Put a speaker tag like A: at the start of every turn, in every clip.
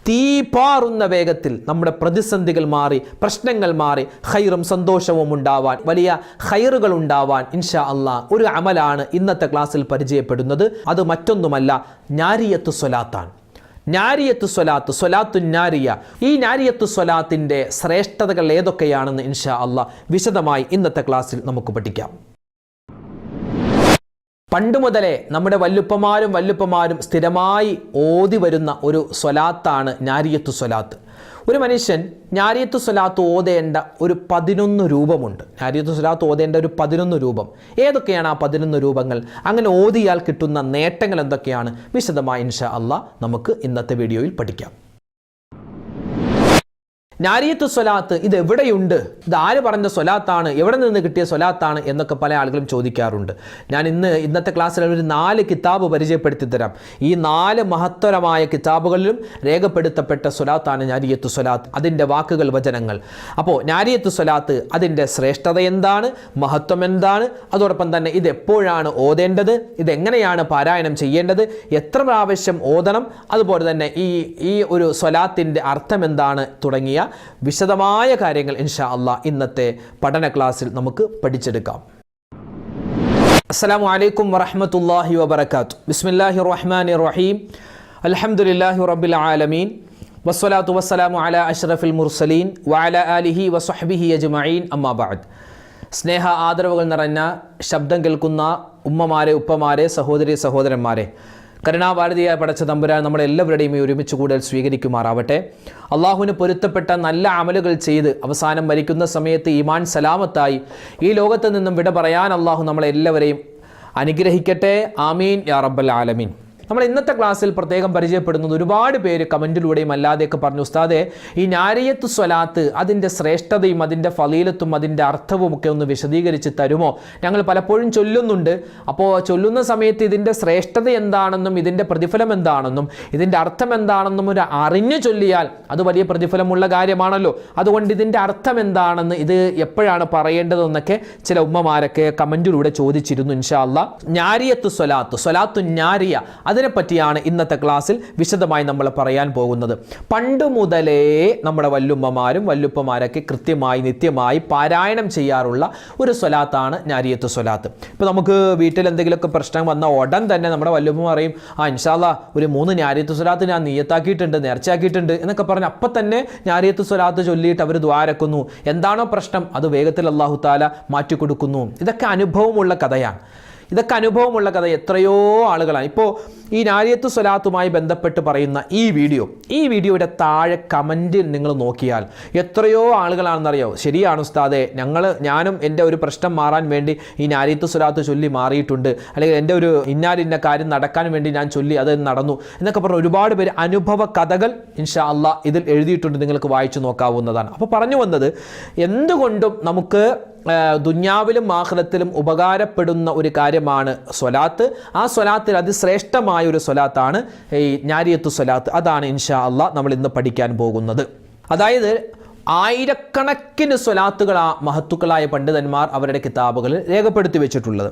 A: തീപാറുന്ന വേഗത്തിൽ നമ്മുടെ പ്രതിസന്ധികൾ മാറി, പ്രശ്നങ്ങൾ മാറി, ഖൈറും സന്തോഷവും ഉണ്ടാവാൻ, വലിയ ഖൈറുകൾ ഉണ്ടാവാൻ ഇൻഷാ അല്ലാഹ് ഒരു അമലാണ് ഇന്നത്തെ ക്ലാസ്സിൽ പരിചയപ്പെടുന്നത്. അത് മറ്റൊന്നുമല്ല, നാരിയത്തു സ്വലാത്താണ്. നാരിയത്തു സ്വലാത്ത്, സ്വലാത്തു നാരിയ. ഈ നാരിയത്തു സ്വലാത്തിൻ്റെ ശ്രേഷ്ഠതകൾ ഏതൊക്കെയാണെന്ന് ഇൻഷാ അല്ലാഹ് വിശദമായി ഇന്നത്തെ ക്ലാസ്സിൽ നമുക്ക് പഠിക്കാം. പണ്ട് മുതലേ നമ്മുടെ വല്ലുപ്പമാരും സ്ഥിരമായി ഓതി വരുന്ന ഒരു സ്വലാത്താണ് നാരിയത്തു സ്വലാത്ത്. ഒരു മനുഷ്യൻ നാരിയത്തു സ്വലാത്ത് ഓതേണ്ട ഒരു 11 രൂപമുണ്ട്. നാരിയത്തു സ്വലാത്ത് ഓതേണ്ട ഒരു 11 രൂപം. ഏതൊക്കെയാണ് ആ 11 രൂപങ്ങൾ? അങ്ങനെ ഓതിയാൽ കിട്ടുന്ന നേട്ടങ്ങൾ എന്തൊക്കെയാണ്? വിശദമായി ഇൻഷാ അല്ലാഹ് നമുക്ക് ഇന്നത്തെ വീഡിയോയിൽ പഠിക്കാം. നാരിയത്തു സ്വലാത്ത് ഇത് എവിടെയുണ്ട്, ഇത് ആര് പറഞ്ഞ സ്വലാത്താണ്, എവിടെ നിന്ന് കിട്ടിയ സ്വലാത്താണ് എന്നൊക്കെ പല ആളുകളും ചോദിക്കാറുണ്ട്. ഞാൻ ഇന്നത്തെ ക്ലാസ്സിൽ ഒരു 4 കിതാബ് പരിചയപ്പെടുത്തി തരാം. ഈ 4 മഹത്തരമായ കിതാബുകളിലും രേഖപ്പെടുത്തപ്പെട്ട സ്വലാത്താണ് നാരിയത്തു സ്വലാത്ത്, അതിൻ്റെ വാക്കുകൾ, വചനങ്ങൾ. അപ്പോൾ നാരിയത്തു സ്വലാത്ത്, അതിൻ്റെ ശ്രേഷ്ഠത എന്താണ്, മഹത്വം എന്താണ്, അതോടൊപ്പം തന്നെ ഇത് എപ്പോഴാണ് ഓതേണ്ടത്, ഇതെങ്ങനെയാണ് പാരായണം ചെയ്യേണ്ടത്, എത്ര പ്രാവശ്യം ഓതണം, അതുപോലെ തന്നെ ഈ ഒരു സ്വലാത്തിൻ്റെ അർത്ഥം എന്താണ് തുടങ്ങിയ വിശദമായ കാര്യങ്ങൾ ഇൻഷാ അല്ലാഹ് ഇന്നത്തെ പഠന ക്ലാസ്സിൽ നമുക്ക് പഠിച്ചെടുക്കാം. അസ്സലാമു അലൈക്കും വറഹ്മത്തുള്ളാഹി വബറകാതുഹു. ബിസ്മില്ലാഹിർ റഹ്മാനിർ റഹീം. അൽഹംദുലില്ലാഹി റബ്ബിൽ ആലമീൻ. വസ്സലാത്തു വസ്സലാമു അലാ അഷ്റഫിൽ മുർസലീൻ വഅലാ ആലിഹി വസ്വഹ്ബിഹി അജ്മഈൻ. അമ്മാ ബഅദ്. സ്നേഹ ആദരവുകൾ നിറഞ്ഞ ശബ്ദം കേൾക്കുന്ന ഉമ്മമാരെ, ഉപ്പമാരെ, സഹോദരി സഹോദരന്മാരെ, കരുണാഭാരതിയായ പടച്ച തമ്പുരാൻ നമ്മളെല്ലാവരുടെയും ഈ ഒരുമിച്ച് കൂടൽ സ്വീകരിക്കുമാറാവട്ടെ. അള്ളാഹുവിന് പൊരുത്തപ്പെട്ട നല്ല അമലുകൾ ചെയ്ത് അവസാനം മരിക്കുന്ന സമയത്ത് ഈമാൻ സലാമത്തായി ഈ ലോകത്ത് നിന്നും വിട പറയാൻ അള്ളാഹു നമ്മളെല്ലാവരെയും അനുഗ്രഹിക്കട്ടെ. ആമീൻ യാ റബ്ബൽ ആലമീൻ. നമ്മൾ ഇന്നത്തെ ക്ലാസ്സിൽ പ്രത്യേകം പരിചയപ്പെടുന്നത്, ഒരുപാട് പേര് കമൻറ്റിലൂടെയും അല്ലാതെയൊക്കെ പറഞ്ഞു, ഉസ്താദെ ഈ നാരിയത്തു സ്വലാത്ത് അതിൻ്റെ ശ്രേഷ്ഠതയും അതിൻ്റെ ഫളീലത്തും അതിൻ്റെ അർത്ഥവും ഒക്കെ ഒന്ന് വിശദീകരിച്ച് തരുമോ? ഞങ്ങൾ പലപ്പോഴും ചൊല്ലുന്നുണ്ട്. അപ്പോൾ ചൊല്ലുന്ന സമയത്ത് ഇതിൻ്റെ ശ്രേഷ്ഠത എന്താണെന്നും ഇതിൻ്റെ പ്രതിഫലം എന്താണെന്നും ഇതിൻ്റെ അർത്ഥം എന്താണെന്നും ഒരു അറിഞ്ഞു ചൊല്ലിയാൽ അത് വലിയ പ്രതിഫലമുള്ള കാര്യമാണല്ലോ. അതുകൊണ്ട് ഇതിൻ്റെ അർത്ഥം എന്താണെന്ന്, ഇത് എപ്പോഴാണ് പറയേണ്ടതെന്നൊക്കെ ചില ഉമ്മമാരൊക്കെ കമൻറ്റിലൂടെ ചോദിച്ചിരുന്നു. ഇൻഷാ അല്ലാഹ് നാരിയത്തു സ്വലാത്ത്, സ്വലാത്തു നാരിയ, അതിനെപ്പറ്റിയാണ് ഇന്നത്തെ ക്ലാസ്സിൽ വിശദമായി നമ്മൾ പറയാൻ പോകുന്നത്. പണ്ട് മുതലേ നമ്മുടെ വല്ലുപ്പമാരൊക്കെ കൃത്യമായി നിത്യമായി പാരായണം ചെയ്യാറുള്ള ഒരു സ്വലാത്താണ് നാരിയത്തു സ്വലാത്ത്. ഇപ്പോൾ നമുക്ക് വീട്ടിൽ എന്തെങ്കിലുമൊക്കെ പ്രശ്നം വന്ന ഉടൻ തന്നെ നമ്മുടെ വല്ലുപ്പ പറയും, ഇൻഷാ അല്ലാഹ് ഒരു 3 നാരിയത്തു സ്വലാത്ത് ഞാൻ നിയ്യത്താക്കിയിട്ടുണ്ട്, നേർച്ചയാക്കിയിട്ടുണ്ട് എന്നൊക്കെ പറഞ്ഞ് അപ്പം തന്നെ നാരിയത്തു സ്വലാത്ത് ചൊല്ലിയിട്ട് അവർ ദ്വാരക്കുന്നു. എന്താണോ പ്രശ്നം അത് വേഗത്തിൽ അല്ലാഹു തആല മാറ്റിക്കൊടുക്കുന്നു. ഇതൊക്കെ അനുഭവമുള്ള കഥയാണ്. എത്രയോ ആളുകളാണ്. ഇപ്പോൾ ഈ നാരിയത്തു സ്വലാത്തുമായി ബന്ധപ്പെട്ട് പറയുന്ന ഈ വീഡിയോയുടെ താഴെ കമൻറ്റിൽ നിങ്ങൾ നോക്കിയാൽ എത്രയോ ആളുകളാണെന്നറിയോ, ശരിയാണ് ഉസ്താദെ, ഞാനും എൻ്റെ ഒരു പ്രശ്നം മാറാൻ വേണ്ടി ഈ നാരിയത്തു സ്വലാത്ത് ചൊല്ലി മാറിയിട്ടുണ്ട്, അല്ലെങ്കിൽ എൻ്റെ ഒരു ഇന്ന കാര്യം നടക്കാൻ വേണ്ടി ഞാൻ ചൊല്ലി അത് നടന്നു എന്നൊക്കെ പറഞ്ഞ് ഒരുപാട് പേര് അനുഭവ കഥകൾ ഇൻഷാ അല്ലാഹ് ഇതിൽ എഴുതിയിട്ടുണ്ട്. നിങ്ങൾക്ക് വായിച്ചു നോക്കാവുന്നതാണ്. അപ്പോൾ പറഞ്ഞു വന്നത്, എന്തുകൊണ്ടും നമുക്ക് ദുന്യാവിലും ആഖിറത്തിലും ഉപകാരപ്പെടുന്ന ഒരു കാര്യമാണ് സ്വലാത്ത്. ആ സ്വലാത്തിൽ അതിശ്രേഷ്ഠമായ ഒരു സ്വലാത്താണ് ഈ നാരിയത്തു സ്വലാത്ത്. അതാണ് ഇൻഷാ അല്ലാഹ് നമ്മൾ ഇന്ന് പഠിക്കാൻ പോകുന്നത്. അതായത് ആയിരക്കണക്കിന് സ്വലാത്തുകൾ ആ മഹത്തുക്കളായ പണ്ഡിതന്മാർ അവരുടെ കിതാബുകളിൽ രേഖപ്പെടുത്തി വെച്ചിട്ടുള്ളത്.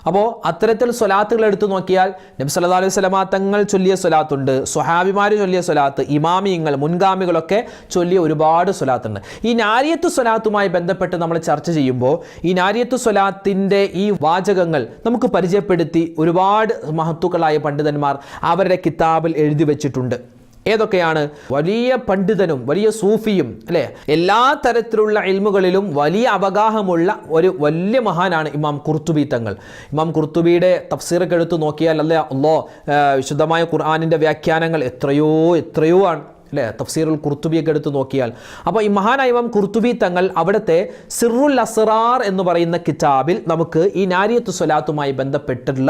A: അപ്പോൾ അത്തരത്തിൽ സ്വലാത്തുകൾ എടുത്തു നോക്കിയാൽ നബി സല്ലല്ലാഹു അലൈഹി വസല്ലമ തങ്ങൾ ചൊല്ലിയ സ്വലാത്തുണ്ട്, സ്വഹാബിമാർ ചൊല്ലിയ സ്വലാത്ത്, ഇമാമിയങ്ങൾ, മുൻഗാമികളൊക്കെ ചൊല്ലിയ ഒരുപാട് സ്വലാത്തുണ്ട്. ഈ നാരിയത്തു സ്വലാത്തുമായി ബന്ധപ്പെട്ട് നമ്മൾ ചർച്ച ചെയ്യുമ്പോൾ ഈ നാരിയത്തു സ്വലാത്തിൻ്റെ ഈ വാചകങ്ങൾ നമുക്ക് പരിചയപ്പെടുത്തി ഒരുപാട് മഹത്തുക്കളായ പണ്ഡിതന്മാർ അവരുടെ കിതാബിൽ എഴുതി വെച്ചിട്ടുണ്ട്. ഏതൊക്കെയാണ്? വലിയ പണ്ഡിതനും വലിയ സൂഫിയും അല്ലേ, എല്ലാ തരത്തിലുള്ള ഇൽമുകളിലും വലിയ അവഗാഹമുള്ള ഒരു വലിയ മഹാനാണ് ഇമാം ഖുർത്തുബി തങ്ങൾ. ഇമാം ഖുർത്തുബിയുടെ തഫ്സീറൊക്കെ എടുത്ത് നോക്കിയാൽ വിശുദ്ധമായ ഖുർആനിൻ്റെ വ്യാഖ്യാനങ്ങൾ എത്രയോ ആണ് അല്ലേ, തഫ്സീറുൽ ഖുർത്തുബിയൊക്കെ എടുത്ത് നോക്കിയാൽ. അപ്പോൾ ഈ മഹാനായ ഇമാം ഖുർത്തുബി തങ്ങൾ അവിടുത്തെ സിറുൽ അസ്റാർ എന്ന് പറയുന്ന കിതാബിൽ നമുക്ക് ഈ നാരിയത്തു സ്വലാത്തുമായി ബന്ധപ്പെട്ടുള്ള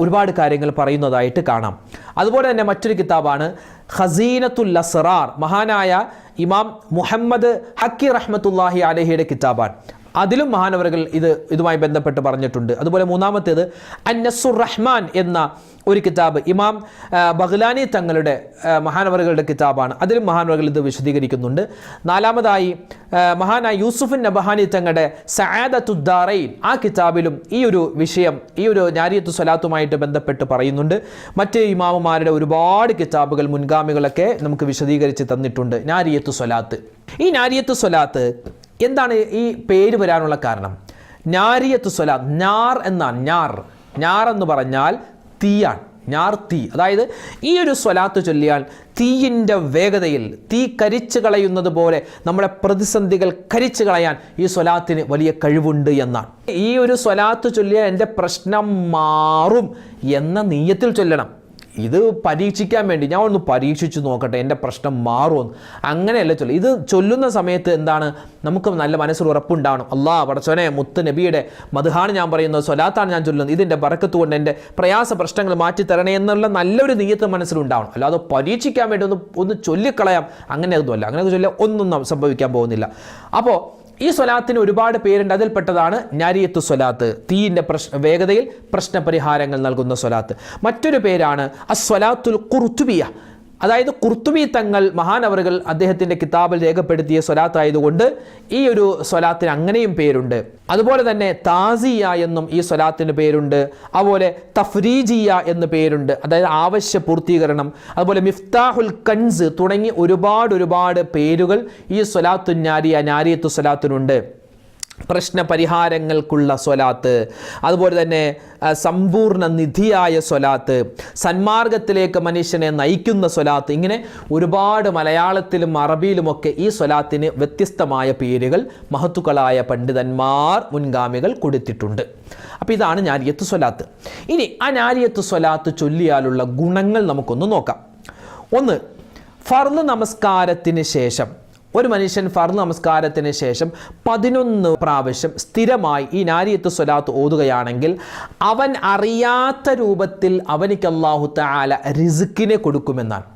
A: ഒരുപാട് കാര്യങ്ങൾ പറയുന്നതായിട്ട് കാണാം. അതുപോലെ തന്നെ മറ്റൊരു കിതാബാണ് ഖസീനത്തുൽ അസ്റാർ, മഹാനായ ഇമാം മുഹമ്മദ് ഹക്കി റഹ്മത്തുള്ളാഹി അലൈഹിയുടെ കിതാബാണ്. അതിലും മഹാനവറുകൾ ഇതുമായി ബന്ധപ്പെട്ട് പറഞ്ഞിട്ടുണ്ട്. അതുപോലെ മൂന്നാമത്തേത് അന്നസുർ റഹ്മാൻ എന്ന ഒരു കിതാബ് ഇമാം ബഗ്ലാനി തങ്ങളുടെ മഹാനവറുകളുടെ കിതാബാണ്. അതിലും മഹാനവറുകൾ ഇത് വിശദീകരിക്കുന്നുണ്ട്. നാലാമതായി മഹാനായ യൂസുഫ് നബഹാനി തങ്ങളുടെ സഅദത്തുദ്ദാറൈൻ ആ കിതാബിലും ഈ ഒരു വിഷയം, ഈ ഒരു നാരിയത്തു സ്വലാത്തുമായിട്ട് ബന്ധപ്പെട്ട് പറയുന്നുണ്ട്. മറ്റ് ഇമാമുമാരുടെ ഒരുപാട് കിതാബുകൾ മുൻഗാമികളൊക്കെ നമുക്ക് വിശദീകരിച്ച് തന്നിട്ടുണ്ട് നാരിയത്തു സ്വലാത്ത്. ഈ നാരിയത്തു സ്വലാത്ത് എന്താണ് ഈ പേര് വരാനുള്ള കാരണം? നാരിയത്തു സ്വലാത്ത്, ഞാർ എന്നാണ്. ഞാർ എന്ന് പറഞ്ഞാൽ തീയാണ്. ഞാർ തീ. അതായത് ഈ ഒരു സ്വലാത്ത് ചൊല്ലിയാൽ തീയിൻ്റെ വേഗതയിൽ തീ കരിച്ചു കളയുന്നത് പോലെ നമ്മുടെ പ്രതിസന്ധികൾ കരിച്ചു കളയാൻ ഈ സ്വലാത്തിന് വലിയ കഴിവുണ്ട് എന്നാണ്. ഈ ഒരു സ്വലാത്ത് ചൊല്ലിയാൽ എൻ്റെ പ്രശ്നം മാറും എന്ന നീയത്തിൽ ചൊല്ലണം. ഇത് പരീക്ഷിക്കാൻ വേണ്ടി ഞാൻ ഒന്ന് പരീക്ഷിച്ച് നോക്കട്ടെ, എൻ്റെ പ്രശ്നം മാറുമെന്ന്, അങ്ങനെയല്ല ചൊല്ലുക. ഇത് ചൊല്ലുന്ന സമയത്ത് എന്താണ്, നമുക്ക് നല്ല മനസ്സിൽ ഉറപ്പുണ്ടാവണം. അല്ലാഹ് പടച്ചോനെ, മുത്ത് നബിയുടെ മദ്ഹാണ് ഞാൻ പറയുന്നത്, സ്വലാത്താണ് ഞാൻ ചൊല്ലുന്നത്, ഇതിൻ്റെ ബറക്കത്ത് കൊണ്ട് എൻ്റെ പ്രയാസ പ്രശ്നങ്ങൾ മാറ്റി തരണേ എന്നുള്ള നല്ലൊരു നീയത്ത് മനസ്സിലുണ്ടാവണം. അല്ലാതെ പരീക്ഷിക്കാൻ വേണ്ടി ഒന്ന് ചൊല്ലിക്കളയാം അങ്ങനെയൊന്നുമല്ല. അങ്ങനെയൊക്കെ ചൊല്ലിയാൽ ഒന്നും സംഭവിക്കാൻ പോകുന്നില്ല. അപ്പോൾ ഈ സ്വലാത്തിന് ഒരുപാട് പേരുണ്ട്. അതിൽപ്പെട്ടതാണ് നാരിയത്തു സ്വലാത്ത്, തീയിൻ്റെ വേഗതയിൽ പ്രശ്നപരിഹാരങ്ങൾ നൽകുന്ന സ്വലാത്ത്. മറ്റൊരു പേരാണ് അസ്വലാത്തുൽ ഖുർത്തുബിയ. അതായത് ഖുർത്തുബി തങ്ങൾ മഹാനവറുകൾ അദ്ദേഹത്തിൻ്റെ കിതാബിൽ രേഖപ്പെടുത്തിയ സ്വലാത്തായതുകൊണ്ട് ഈ ഒരു സ്വലാത്തിന് അങ്ങനെയും പേരുണ്ട്. അതുപോലെ തന്നെ താസിയ എന്നും ഈ സ്വലാത്തിന് പേരുണ്ട്. അതുപോലെ തഫ്രീജിയ എന്ന് പേരുണ്ട്, അതായത് ആവശ്യ പൂർത്തീകരണം. അതുപോലെ മിഫ്താഹുൽ കൻസ് തുടങ്ങി ഒരുപാട് പേരുകൾ ഈ സ്വലാത്തു നാരിയത്തു സ്വലാത്തിനുണ്ട്. പ്രശ്നപരിഹാരങ്ങൾക്കുള്ള സ്വലാത്ത്, അതുപോലെ തന്നെ സമ്പൂർണ്ണ നിധിയായ സ്വലാത്ത്, സന്മാർഗത്തിലേക്ക് മനുഷ്യനെ നയിക്കുന്ന സ്വലാത്ത്, ഇങ്ങനെ ഒരുപാട് മലയാളത്തിലും അറബിയിലുമൊക്കെ ഈ സ്വലാത്തിന് വ്യത്യസ്തമായ പേരുകൾ മഹത്തുക്കളായ പണ്ഡിതന്മാർ മുൻഗാമികൾ കൊടുത്തിട്ടുണ്ട്. അപ്പോൾ ഇതാണ് നാരിയത്തു സ്വലാത്ത്. ഇനി ആ നാരിയത്തു സ്വലാത്ത് ചൊല്ലിയാലുള്ള ഗുണങ്ങൾ നമുക്കൊന്ന് നോക്കാം. ഒന്ന്, ഫർള് നമസ്കാരത്തിന് ശേഷം ഒരു മനുഷ്യൻ ഫർള് നമസ്കാരത്തിന് ശേഷം 11 പ്രാവശ്യം സ്ഥിരമായി ഈ നാരിയത്തു സ്വലാത്ത് ഓതുകയാണെങ്കിൽ അവൻ അറിയാത്ത രൂപത്തിൽ അവനിക്ക് അല്ലാഹു തആല റിസ്കിനെ കൊടുക്കുമെന്നാണ്.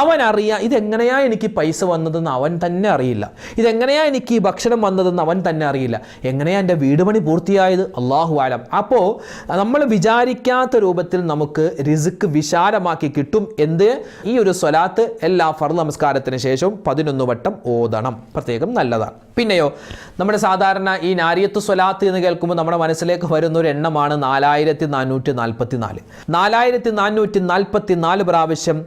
A: അവൻ അറിയാം ഇതെങ്ങനെയാ എനിക്ക് പൈസ വന്നതെന്ന് അവൻ തന്നെ അറിയില്ല, ഇതെങ്ങനെയാ എനിക്ക് ഈ ഭക്ഷണം വന്നതെന്ന് അവൻ തന്നെ അറിയില്ല, എങ്ങനെയാ എൻ്റെ വീട് പണി പൂർത്തിയായത് അല്ലാഹു ആലം. അപ്പോൾ നമ്മൾ വിചാരിക്കാത്ത രൂപത്തിൽ നമുക്ക് റിസ്ക് വിശാലമാക്കി കിട്ടും. ഈ ഒരു സ്വലാത്ത് എല്ലാ ഫർള് നമസ്കാരത്തിന് ശേഷവും 11 വട്ടം ഓതണം, പ്രത്യേകം നല്ലതാണ്. പിന്നെയോ, നമ്മുടെ സാധാരണ ഈ നാരിയത്തു സ്വലാത്ത് എന്ന് കേൾക്കുമ്പോൾ നമ്മുടെ മനസ്സിലേക്ക് വരുന്ന ഒരു എണ്ണമാണ് 4444. 4444 പ്രാവശ്യം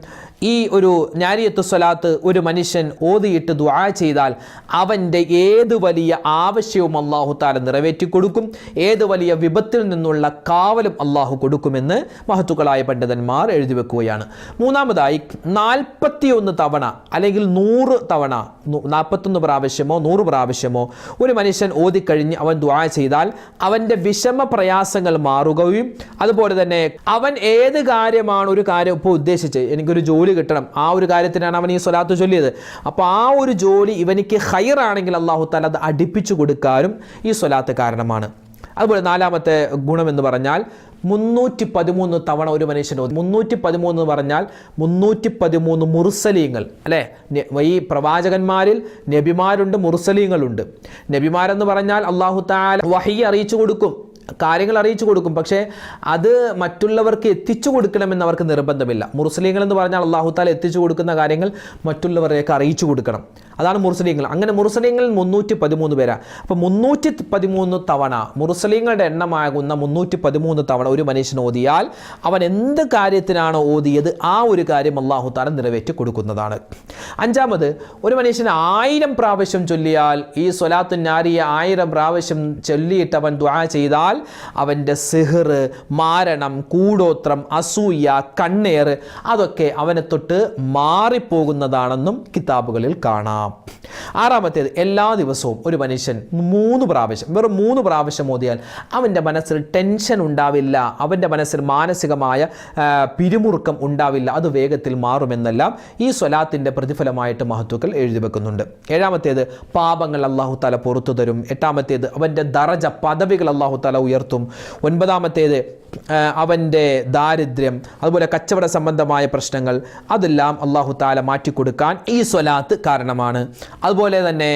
A: ഈ ഒരു നാരിയത്തു സ്വലാത്ത് ഒരു മനുഷ്യൻ ഓതിയിട്ട് ദുആ ചെയ്താൽ അവൻ്റെ ഏത് വലിയ ആവശ്യവും അല്ലാഹു തആല നിറവേറ്റി കൊടുക്കും, ഏത് വലിയ വിപത്തിൽ നിന്നുള്ള കാവലും അല്ലാഹു കൊടുക്കുമെന്ന് മഹത്തുക്കളായ പണ്ഡിതന്മാർ എഴുതി വെക്കുകയാണ്. മൂന്നാമതായി 41 തവണ അല്ലെങ്കിൽ 100 തവണ 41 പ്രാവശ്യമോ 100 പ്രാവശ്യമോ ഒരു മനുഷ്യൻ ഓതിക്കഴിഞ്ഞ് അവൻ ദുആ ചെയ്താൽ അവൻ്റെ വിഷമ പ്രയാസങ്ങൾ മാറുകയും അതുപോലെ തന്നെ അവൻ ഏത് കാര്യമാണ് ഒരു കാര്യം ഇപ്പോൾ ഉദ്ദേശിച്ച് എനിക്കൊരു ജോലി കിട്ടണം, ആ ഒരു കാര്യത്തിനാണ് അവൻ ഈ സ്വലാത്ത് ചൊല്ലിയത്, അപ്പോൾ ആ ഒരു ജോലി ഇവനിക്ക് ഖൈറാണെങ്കിൽ അല്ലാഹു തആല അത് അടുപ്പിച്ചു കൊടുക്കാനും ഈ സ്വലാത്ത് കാരണമാണ്. അതുപോലെ നാലാമത്തെ ഗുണം എന്ന് പറഞ്ഞാൽ 313 തവണ ഒരു മനുഷ്യൻ ഓതി. 313 എന്ന് പറഞ്ഞാൽ 313 മുർസലീങ്ങൾ അല്ലേ? ഈ പ്രവാചകന്മാരിൽ നബിമാരുണ്ട്, മുർസലീങ്ങളുണ്ട്. നബിമാരെന്ന് പറഞ്ഞാൽ അല്ലാഹു തആല വഹി അറിയിച്ചു കൊടുക്കും, കാര്യങ്ങൾ അറിയിച്ചു കൊടുക്കും, പക്ഷേ അത് മറ്റുള്ളവർക്ക് എത്തിച്ചു കൊടുക്കണമെന്ന് അവർക്ക് നിർബന്ധമില്ല. മുർസലീങ്ങൾ എന്ന് പറഞ്ഞാൽ അല്ലാഹു തആല എത്തിച്ചു കൊടുക്കുന്ന കാര്യങ്ങൾ മറ്റുള്ളവരെയൊക്കെ അറിയിച്ചു കൊടുക്കണം, അതാണ് മുർസലീങ്ങൾ. അങ്ങനെ മുർസലീങ്ങളിൽ 313 പേരാണ്. അപ്പോൾ 313 തവണ മുർസലീങ്ങളുടെ എണ്ണമാകുന്ന 313 തവണ ഒരു മനുഷ്യൻ ഓതിയാൽ അവൻ എന്ത് കാര്യത്തിനാണോ ഓതിയത് ആ ഒരു കാര്യം അല്ലാഹു തആല നിറവേറ്റി കൊടുക്കുന്നതാണ്. അഞ്ചാമത്, ഒരു മനുഷ്യൻ 1000 പ്രാവശ്യം ചൊല്ലിയാൽ ഈ സ്വലാത്തു നാരിയ 1000 പ്രാവശ്യം ചൊല്ലിയിട്ട് അവൻ ദുആ ചെയ്താൽ അവൻ്റെ സിഹ്ർ, മാരണം, കൂടോത്രം, അസൂയ, കണ്ണേറ് അതൊക്കെ അവനെ തൊട്ട് മാറിപ്പോകുന്നതാണെന്നും കിതാബുകളിൽ കാണാം. ആറാമത്തേത്, എല്ലാ ദിവസവും ഒരു മനുഷ്യൻ 3 പ്രാവശ്യം, വെറും 3 പ്രാവശ്യം ഓതിയാൽ അവൻ്റെ മനസ്സിൽ ടെൻഷൻ ഉണ്ടാവില്ല, അവൻ്റെ മനസ്സിൽ മാനസികമായ പിരിമുറുക്കം ഉണ്ടാവില്ല, അത് വേഗത്തിൽ മാറുമെന്നെല്ലാം ഈ സ്വലാത്തിൻ്റെ പ്രതിഫലമായിട്ട് മഹത്തുക്കൾ എഴുതി വെക്കുന്നുണ്ട്. ഏഴാമത്തേത്, പാപങ്ങൾ അല്ലാഹു തആല പുറത്തു തരും. എട്ടാമത്തേത്, അവൻ്റെ ദറജ പദവികൾ അല്ലാഹു തആല ഉയർത്തും. ഒൻപതാമത്തേത്, അവൻ്റെ ദാരിദ്ര്യം അതുപോലെ കച്ചവട സംബന്ധമായ പ്രശ്നങ്ങൾ അതെല്ലാം അല്ലാഹു തആല മാറ്റിക്കൊടുക്കാൻ ഈ സ്വലാത്ത് കാരണമാണ്. അതുപോലെ അതുപോലെ തന്നെ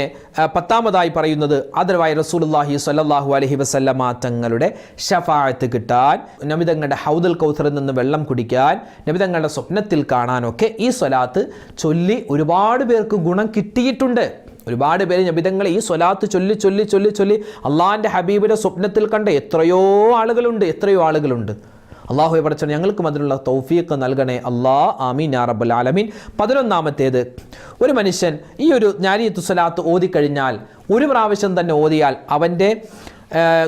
A: 10-ാമതായി പറയുന്നത് ആദരവായ റസൂലുള്ളാഹി സ്വല്ലല്ലാഹു അലൈഹി വസല്ലമ തങ്ങളുടെ ഷഫാഅത്ത് കിട്ടാൻ, നബി തങ്ങളുടെ ഹൗദുൽ കൗസറിൽ നിന്ന് വെള്ളം കുടിക്കാൻ, നബി തങ്ങളുടെ സ്വപ്നത്തിൽ കാണാനൊക്കെ ഈ സ്വലാത്ത് ചൊല്ലി ഒരുപാട് പേർക്ക് ഗുണം കിട്ടിയിട്ടുണ്ട്. ഒരുപാട് പേര് നബി തങ്ങളെ ഈ സ്വലാത്ത് ചൊല്ലി ചൊല്ലി ചൊല്ലി ചൊല്ലി അള്ളാഹിൻ്റെ ഹബീബിൻ്റെ സ്വപ്നത്തിൽ കണ്ട എത്രയോ ആളുകളുണ്ട്. അള്ളാഹു പഠിച്ച ഞങ്ങൾക്കും അതിനുള്ള തൗഫീഖ് നൽകണേ അല്ലാ, ആമീൻ യാ റബ്ബൽ ആലമീൻ. 11-ാമത്തേത്, ഒരു മനുഷ്യൻ ഈ ഒരു നാരിയത്തു സ്വലാത്ത് ഓതിക്കഴിഞ്ഞാൽ ഒരു പ്രാവശ്യം തന്നെ ഓതിയാൽ അവൻ്റെ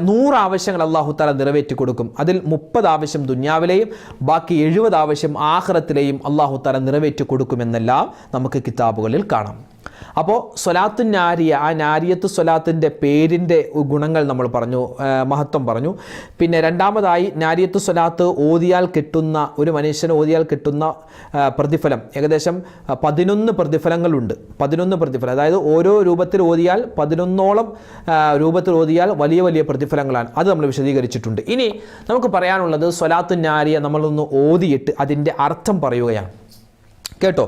A: 100 ആവശ്യങ്ങൾ അള്ളാഹു തആല നിറവേറ്റി കൊടുക്കും. അതിൽ 30 ആവശ്യം ദുനിയാവിലെയും ബാക്കി 70 ആവശ്യം ആഖിറത്തിലെയും അള്ളാഹു തആല നിറവേറ്റി കൊടുക്കുമെന്നെല്ലാം നമുക്ക് കിതാബുകളിൽ കാണാം. അപ്പോൾ സ്വലാത്തു നാരിയ, ആ നാരിയത്ത് സ്വലാത്തിൻ്റെ പേരിൻ്റെ ഗുണങ്ങൾ നമ്മൾ പറഞ്ഞു, മഹത്വം പറഞ്ഞു. പിന്നെ രണ്ടാമതായി നാരിയത്ത് സ്വലാത്ത് ഓതിയാൽ കിട്ടുന്ന, ഒരു മനുഷ്യന് ഓതിയാൽ കിട്ടുന്ന പ്രതിഫലം ഏകദേശം 11 പ്രതിഫലങ്ങളുണ്ട്. 11 പ്രതിഫലം, അതായത് ഓരോ രൂപത്തിൽ ഓതിയാൽ 11ഓളം രൂപത്തിൽ ഓതിയാൽ വലിയ വലിയ പ്രതിഫലങ്ങളാണ്. അത് നമ്മൾ വിശദീകരിച്ചിട്ടുണ്ട്. ഇനി നമുക്ക് പറയാനുള്ളത് സ്വലാത്തു നാരിയ നമ്മളൊന്ന് ഓതിയിട്ട് അതിൻ്റെ അർത്ഥം പറയുകയാണ്. കേട്ടോ,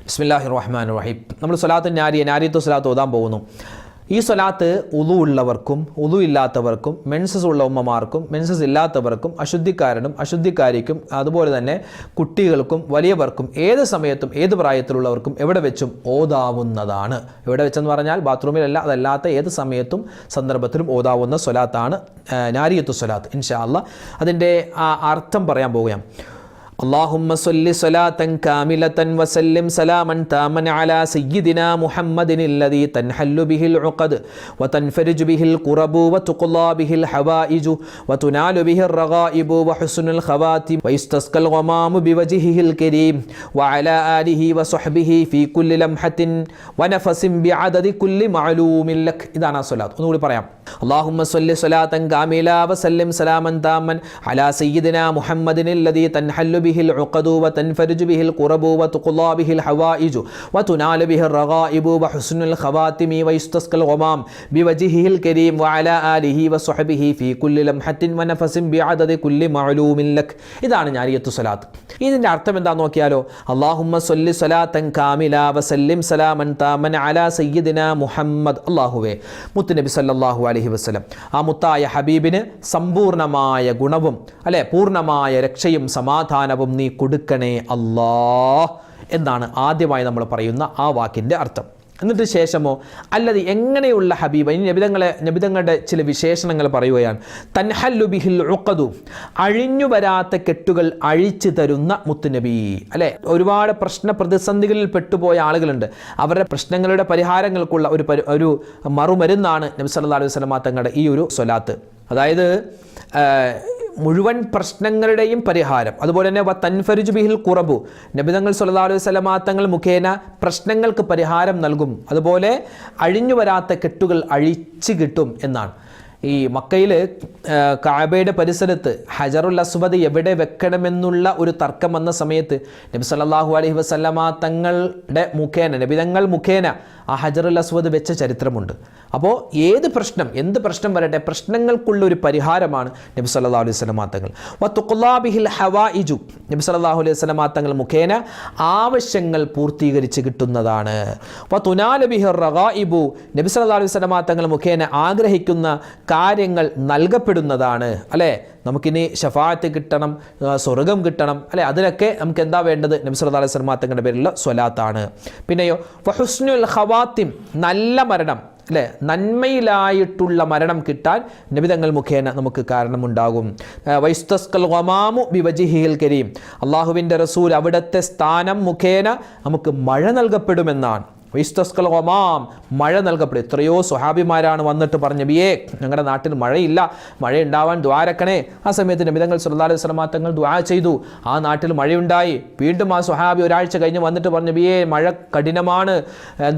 A: ബിസ്മില്ലാഹിർ റഹ്മാനിർ റഹീം. നമ്മൾ സ്വലാത്തു നാരിയത്തു സ്വലാത്ത് ഓതാൻ പോകുന്നു. ഈ സ്വലാത്ത് ഉളു ഉള്ളവർക്കും ഉളു ഇല്ലാത്തവർക്കും, മെൻസസ് ഉള്ള ഉമ്മമാർക്കും മെൻസസ് ഇല്ലാത്തവർക്കും, അശുദ്ധിക്കാരനും അശുദ്ധിക്കാരിക്കും, അതുപോലെ തന്നെ കുട്ടികൾക്കും വലിയവർക്കും ഏത് സമയത്തും ഏത് പ്രായത്തിലുള്ളവർക്കും എവിടെ വെച്ചും ഓതാവുന്നതാണ്. എവിടെ വെച്ചെന്ന് പറഞ്ഞാൽ ബാത്റൂമിലല്ല, അതല്ലാത്ത ഏത് സമയത്തും സന്ദർഭത്തിലും ഓതാവുന്ന സ്വലാത്താണ് നാരിയത്തു സ്വലാത്ത്. ഇൻഷാ അല്ലാഹ് അതിൻ്റെ അർത്ഥം പറയാൻ പോവുകയാണ്. اللهم صل صلاة كاملة وسلم سلاما تاما على سيدنا محمد الذي تنحل به العقد وتنفرج به الكرب وتقضى به الحوائج وتنال به الرغائب وحسن الخواتم ويستسقى الغمام بوجهه الكريم وعلى آله وصحبه في كل لمحة ونفس بعدد كل معلوم لك. ഇതാണ് സ്വലാത്ത്. ഒന്നുകൂടി പറയാം. اللهم صل صلاة كاملة وسلم سلاما تاما على سيدنا محمد الذي تنحل به العقد وتنفرج به الكرب وتقضى به الحوائج وتنال به الرغائب وحسن الخواتم ويستسقى الغمام بوجهه الكريم وعلى آله وصحبه في كل لمحة ونفس بعدد كل معلوم لك. ഇതാണ് നാരിയത്തു സ്വലാത്ത്. ഇതിൻ്റെ അർത്ഥം എന്താണെന്ന് നോക്കിയാലോ. അല്ലാഹുമ്മ സ്വല്ലി സ്വലാത്തൻ കാമില വസല്ലിം സലാമൻ താമൻ അലാ സയ്യിദിന മുഹമ്മദ്. അല്ലാഹുവേ, മുത്തുനബി സല്ലല്ലാഹു അലൈഹി വസല്ലം, ആ മുത്തായ ഹബീബിന് സമ്പൂർണമായ ഗുണവും പൂർണ്ണമായ രക്ഷയും സമാധാനവും നീ കൊടുക്കണേ അല്ലാഹ് എന്നാണ് ആദ്യമായി നമ്മൾ പറയുന്ന ആ വാക്കിൻ്റെ അർത്ഥം. എന്നിട്ട് ശേഷമോ അല്ലത് എങ്ങനെയുള്ള ഹബീബ്, ഇനി നബിതങ്ങളുടെ ചില വിശേഷണങ്ങൾ പറയുകയാണ്. തൻഹല്ലു ബിഹിൽ ഉഖദു, അഴിഞ്ഞു വരാത്ത കെട്ടുകൾ അഴിച്ചു തരുന്ന മുത്തുനബി. ഒരുപാട് പ്രശ്ന പ്രതിസന്ധികളിൽ പെട്ടുപോയ ആളുകളുണ്ട്. അവരുടെ പ്രശ്നങ്ങളുടെ പരിഹാരങ്ങൾക്കുള്ള ഒരു മറുമരുന്നാണ് നബി സല്ലല്ലാഹു അലൈഹി വസല്ലം തങ്ങളുടെ ഈ ഒരു സ്വലാത്ത്. അതായത് മുഴുവൻ പ്രശ്നങ്ങളുടെയും പരിഹാരം. അതുപോലെ തന്നെ തൻഫരിജു ബിഹിൽ ഖുറബു, നബി തങ്ങൾ സല്ലല്ലാഹു അലൈഹി വസല്ലം തങ്ങൾ മുഖേന പ്രശ്നങ്ങൾക്ക് പരിഹാരം നൽകും. അതുപോലെ അഴിഞ്ഞു വരാത്ത കെട്ടുകൾ അഴിച്ചു കിട്ടും എന്നാണ്. ഈ മക്കയിൽ കഅബയുടെ പരിസരത്ത് ഹജറുൽ അസ്വദ് എവിടെ വെക്കണമെന്നുള്ള ഒരു തർക്കം വന്ന സമയത്ത് നബി സല്ലല്ലാഹു അലൈഹി വസല്ലമ തങ്ങളുടെ മുഖേന, നബി തങ്ങൾ മുഖേന ആ ഹജറുൽ അസ്വദ് വെച്ച ചരിത്രമുണ്ട്. അപ്പോൾ എന്ത് പ്രശ്നം വരട്ടെ, പ്രശ്നങ്ങൾക്കുള്ള ഒരു പരിഹാരമാണ് നബി സല്ലല്ലാഹു അലൈഹി വസല്ലമ തങ്ങൾ. വതുഖ്ലാ ബിഹിൽ ഹവായിജു, നബി സല്ലല്ലാഹു അലൈഹി വസല്ലമ തങ്ങൾ മുഖേന ആവശ്യങ്ങൾ പൂർത്തീകരിച്ച് കിട്ടുന്നതാണ്. വതുനാലു ബിഹിർ റഗായിബു, നബി സല്ലല്ലാഹു അലൈഹി വസല്ലമ തങ്ങൾ മുഖേന ആഗ്രഹിക്കുന്ന കാര്യങ്ങൾ നൽകപ്പെടുന്നതാണ്. നമുക്കിനി ഷഫാഅത്ത് കിട്ടണം, സ്വർഗം കിട്ടണം, അതിനൊക്കെ നമുക്ക് എന്താ വേണ്ടത്? നബി സല്ലല്ലാഹു അലൈഹി വസല്ലം തങ്ങളുടെ പേരിലുള്ള സ്വലാത്താണ്. പിന്നെയോ വഹുസ്നുൽ ഖവാത്തിം, നല്ല മരണം, നന്മയിലായിട്ടുള്ള മരണം കിട്ടാൻ നബിതങ്ങൾ മുഖേന നമുക്ക് കാരണമുണ്ടാകും. വൈസ്തസ്കൽ ഗമാമു ബിവജിഹിൽ കരീം, അള്ളാഹുവിൻ്റെ റസൂൽ അവിടുത്തെ സ്ഥാനം മുഖേന നമുക്ക് മഴ നൽകപ്പെടുമെന്നാണ്. വൈസ്തസ്കൽ ഗമാം, മഴ നൽകപ്പെടും. എത്രയോ സ്വഹാബിമാരാണ് വന്നിട്ട് പറഞ്ഞു, നബിയേ ഞങ്ങളുടെ നാട്ടിൽ മഴയില്ല, മഴ ഉണ്ടാവാൻ ദ്വാരക്കണേ. ആ സമയത്ത് നബി തങ്ങൾ സല്ലല്ലാഹു അലൈഹി വസല്ലം തങ്ങൾ ദുആ ചെയ്തു, ആ നാട്ടിൽ മഴയുണ്ടായി. വീണ്ടും ആ സ്വഹാബി ഒരാഴ്ച കഴിഞ്ഞ് വന്നിട്ട് പറഞ്ഞു, നബിയേ മഴ കഠിനമാണ്,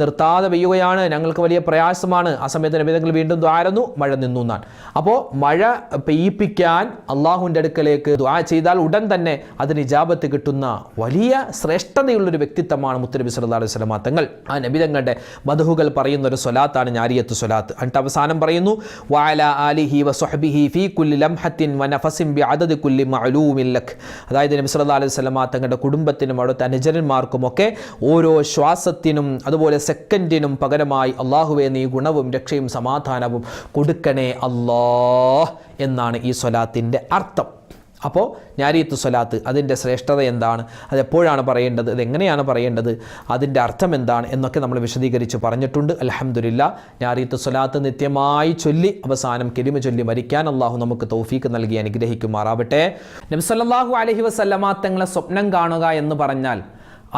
A: നിർത്താതെ പെയ്യുകയാണ്, ഞങ്ങൾക്ക് വലിയ പ്രയാസമാണ്. ആ സമയത്ത് നബി തങ്ങൾ വീണ്ടും ദ്വാരന്നു, മഴ നിന്നു എന്നാണ്. അപ്പോൾ മഴ പെയ്യിപ്പിക്കാൻ അള്ളാഹുവിൻ്റെ അടുക്കലേക്ക് ദുആ ചെയ്താൽ ഉടൻ തന്നെ അതിന് ഇജാബത്ത് കിട്ടുന്ന വലിയ ശ്രേഷ്ഠതയുള്ളൊരു വ്യക്തിത്വമാണ് മുത്തുനബി സല്ലല്ലാഹു അലൈഹി വസല്ലം തങ്ങൾ. ആ നബിതങ്ങളുടെ മദ്ഹുകൾ പറയുന്ന ഒരു സ്വലാത്താണ് നാരിയത്ത് സ്വലാത്ത്. എന്നിട്ട് അവസാനം പറയുന്നു വഅലാ ആലിഹി വസ്വഹ്ബിഹി ഫീ കുല്ലി ലംഹത്തിൻ വനഫസിൻ ബിഅദദി കുല്ലി മഅലൂമിൻ ലക്. അതായത് നബി സല്ലല്ലാഹു അലൈഹി വസല്ലമ തങ്ങളുടെ കുടുംബത്തിനും അവിടുത്തെ അനുചരന്മാർക്കുമൊക്കെ ഓരോ ശ്വാസത്തിനും അതുപോലെ സെക്കൻഡിനും പകരമായി അള്ളാഹുവേ നീ ഗുണവും രക്ഷയും സമാധാനവും കൊടുക്കണേ അല്ലാഹ് എന്നാണ് ഈ സ്വലാത്തിൻ്റെ അർത്ഥം. അപ്പോൾ നാരിയത്ത് സ്വലാത്ത് അതിൻ്റെ ശ്രേഷ്ഠത എന്താണ്, അതെപ്പോഴാണ് പറയേണ്ടത്, അതെങ്ങനെയാണ് പറയേണ്ടത്, അതിൻ്റെ അർത്ഥം എന്താണ് എന്നൊക്കെ നമ്മൾ വിശദീകരിച്ച് പറഞ്ഞിട്ടുണ്ട്. അൽഹംദുലില്ലാ, നാരിയത്ത് സ്വലാത്ത് നിത്യമായി ചൊല്ലി അവസാനം കെലിമ ചൊല്ലി മരിക്കാൻ അള്ളാഹു നമുക്ക് തൗഫീക്ക് നൽകി അനുഗ്രഹിക്കുമാറാവട്ടെ. നബി സല്ലല്ലാഹു അലൈഹി വസല്ലമ തങ്ങളെ സ്വപ്നം കാണുക എന്ന് പറഞ്ഞാൽ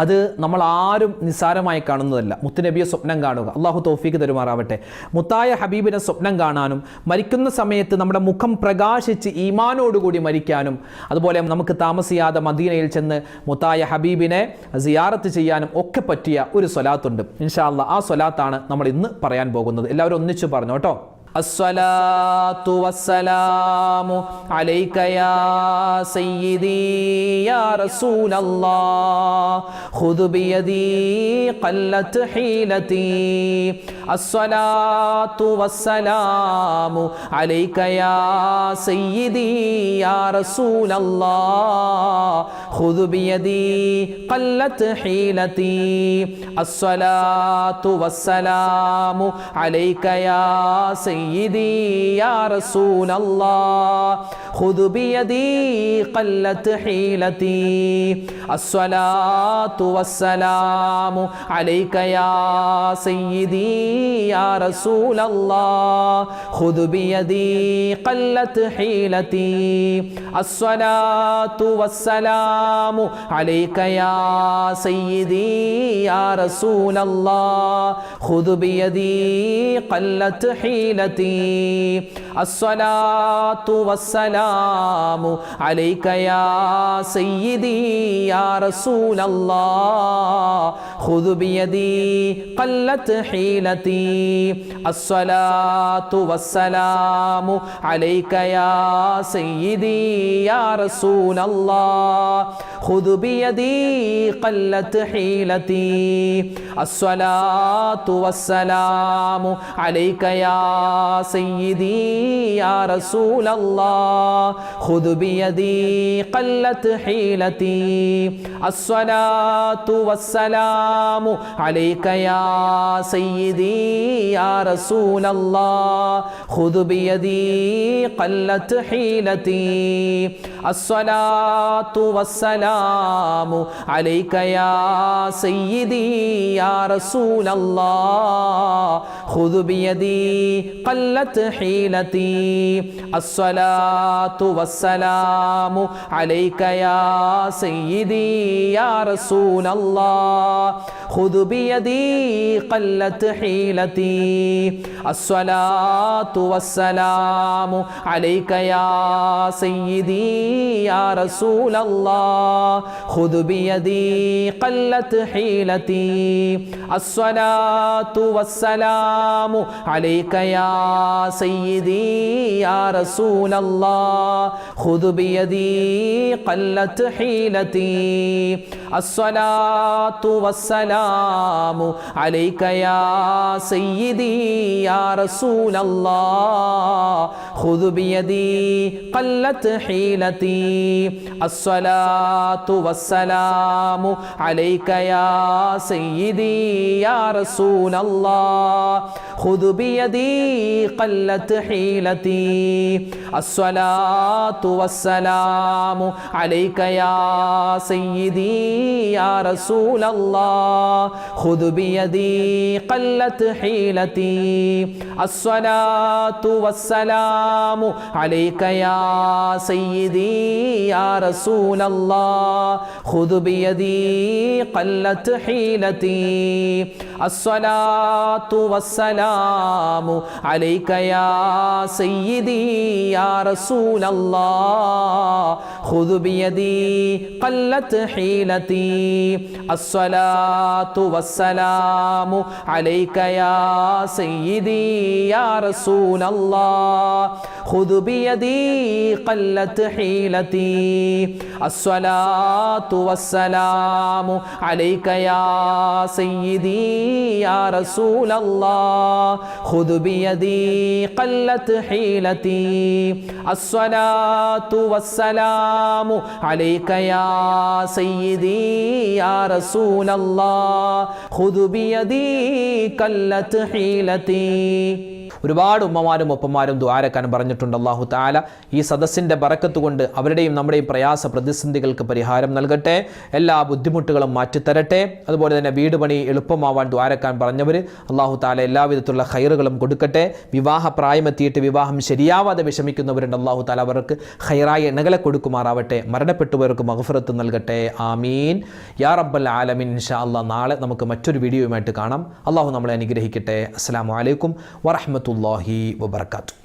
A: അത് നമ്മൾ ആരും നിസ്സാരമായി കാണുന്നതല്ല. മുത്തുനബിയെ സ്വപ്നം കാണുക, അള്ളാഹു തൗഫീക്ക് തരുമാറാവട്ടെ. മുത്തായ ഹബീബിനെ സ്വപ്നം കാണാനും മരിക്കുന്ന സമയത്ത് നമ്മുടെ മുഖം പ്രകാശിച്ച് ഈമാനോടുകൂടി മരിക്കാനും അതുപോലെ നമുക്ക് താമസിയാതെ മദീനയിൽ ചെന്ന് മുത്തായ ഹബീബിനെ സിയാറത്ത് ചെയ്യാനും ഒക്കെ പറ്റിയ ഒരു സ്വലാത്തുണ്ട്. ഇൻഷാ അല്ലാഹ് ആ സ്വലാത്താണ് നമ്മൾ ഇന്ന് പറയാൻ പോകുന്നത്. എല്ലാവരും ഒന്നിച്ചു പറഞ്ഞു കേട്ടോ. അസ്സലാത്തു വസ്സലാമു അലൈക യാ സയ്യിദി യാ റസൂലല്ലാഹ് ഖുദ് ബിയദി ഖല്ലത് ഹീലതി. അസ്സലാത്തു വസ്സലാമു അലൈക യാ സയ്യിദി യാ റസൂലല്ലാഹ് ഖുദ് ബിയദി ഖല്ലത് ഹീലതി. അസ്സലാത്തു വസ്സലാമു അലൈക യാ سيدي يا رسول الله خذ بيدي قلت حيلتي. الصلاة والسلام عليك يا سيدي يا رسول الله خذ بيدي قلت حيلتي. الصلاة والسلام عليك يا سيدي يا رسول الله خذ بيدي قلت حيلتي. الصلاة والسلام عليك يا سيدي يا رسول الله خذ بيدي قلت حيلتي. الصلاة والسلام عليك يا سيدي يا رسول الله خذ بيدي قلت حيلتي. الصلاة والسلام عليك يا سيدي يا رسول الله خذ بيدي قلت حيلتي. الصلاة والسلام عليك يا سيدي يا رسول الله خذ بيدي قلت حيلتي. الصلاة والسلام عليك يا سيدي يا رسول الله خذ بيدي قلت حيلتي. الصلاة والسلام عليك يا سيدي يا رسول الله خذ بيدي قلت حيلتي. الصلاة والسلام عليك يا سيدي يا رسول الله خذ بيدي قلت حيلتي. الصلاة والسلام عليك يا سيدي يا رسول الله خذ بيدي قلت حيلتي. الصلاة والسلام عليك يا سيدي يا رسول الله خذ بيدي قلت حيلتي. الصلاة والسلام عليك يا سيدي يا رسول الله خذ بيدي قلت حيلتي. الصلاة والسلام عليك يا سيدي يا رسول الله خذ بيدي قلت حيلتي. الصلاة والسلام عليك يا سيدي يا رسول الله خذ بيدي قلت حيلتي. الصلاة والسلام അലൈക യാ സയ്യിദി യാ റസൂലല്ലാഹ് ഖുദ് ബിയദി ഖല്ലത് ഹീലതി അസ്സലാത്തു വസ്സലാമു അലൈക യാ സയ്യിദി യാ റസൂലല്ലാഹ് ഖുദ് ബിയദി ഖല്ലത് ഹീലതി അസ്സലാത്തു വസ്സലാമു അലൈക യാ സയ്യിദി യാ റസൂലല്ലാഹ് ഖുദ് ബിയദി ഖല്ലത് ഹീലതി അസ്സലാത്തു വസ്സലാമു അലൈക യാ സയ്യിദി യാ റസൂലല്ലാഹ് ഖുദ് ബിയദി ഖല്ലത് ഹീലതി. ഒരുപാട് ഉമ്മമാരും ഒപ്പമാരും ദുആരക്കാൻ പറഞ്ഞിട്ടുണ്ട്. അല്ലാഹു തആല ഈ സദസ്സിൻ്റെ ബറക്കത്ത് കൊണ്ട് അവരുടെയും നമ്മുടെയും പ്രയാസ പ്രതിസന്ധികൾക്ക് പരിഹാരം നൽകട്ടെ, എല്ലാ ബുദ്ധിമുട്ടുകളും മാറ്റിത്തരട്ടെ. അതുപോലെ തന്നെ വീട് പണി എളുപ്പമാവാൻ ദുആരക്കാൻ പറഞ്ഞവർ അല്ലാഹു തആല എല്ലാവിധത്തിലുള്ള ഖൈറുകളും കൊടുക്കട്ടെ. വിവാഹ പ്രായമെത്തിയിട്ട് വിവാഹം ശരിയാവാതെ വിഷമിക്കുന്നവരുണ്ട്, അല്ലാഹു തആല അവർക്ക് ഖൈറായ എണ്ണകളെ കൊടുക്കുമാറാവട്ടെ. മരണപ്പെട്ടുപോയവർക്ക് മഗ്ഫിറത്ത് നൽകട്ടെ. ആമീൻ യാ റബ്ബൽ ആലമീൻ. ഇൻഷാ അല്ലാഹ് നാളെ നമുക്ക് മറ്റൊരു വീഡിയോയുമായിട്ട് കാണാം. അല്ലാഹു നമ്മളെ അനുഗ്രഹിക്കട്ടെ. അസ്സലാമു അലൈക്കും വറഹ്മത്തുള്ളാഹി വബറകാതുഹു.